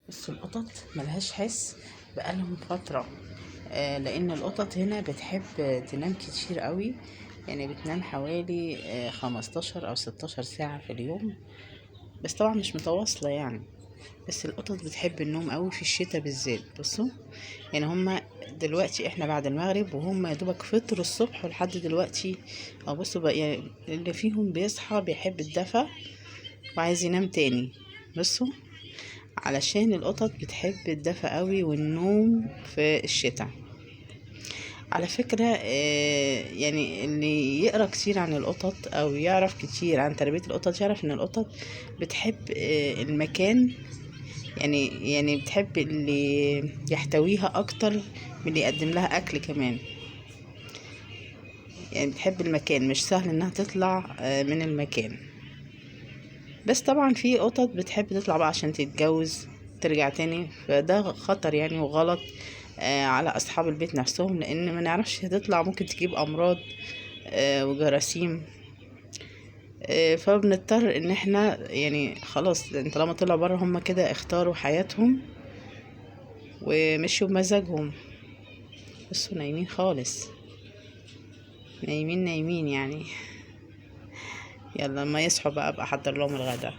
بس القطط ملهاش حس بقالهم فترة. لان القطط هنا بتحب تنام كتير قوي، يعني بتنام حوالي 15 او 16 ساعة في اليوم، بس طبعا مش متواصلة يعني. بس القطط بتحب النوم قوي في الشتاء بالذات. بصوا، يعني هما دلوقتي احنا بعد المغرب وهم يا دوبك فطروا الصبح ولحد دلوقتي. او بصوا بقى، يعني اللي فيهم بيصحى بيحب الدفا وعايز ينام تاني. بصوا، علشان القطط بتحب الدفا قوي والنوم في الشتاء. على فكرة، يعني اللي يقرأ كتير عن القطط او يعرف كتير عن تربية القطط يعرف ان القطط بتحب المكان، يعني بتحب اللي يحتويها اكتر من اللي يقدم لها اكل كمان. يعني بتحب المكان، مش سهل انها تطلع من المكان. بس طبعا في قطط بتحب تطلع بقى عشان تتجوز ترجع تاني، فده خطر يعني وغلط على اصحاب البيت نفسهم، لان ما نعرفش هتطلع ممكن تجيب امراض وجراثيم. فبنضطر ان احنا يعني خلاص، طالما طلعوا بره هم كده اختاروا حياتهم ومشوا بمزاجهم. بصوا نايمين خالص، نايمين يعني. يلا لما يصحوا بقى ابقى احضر لهم الغدا.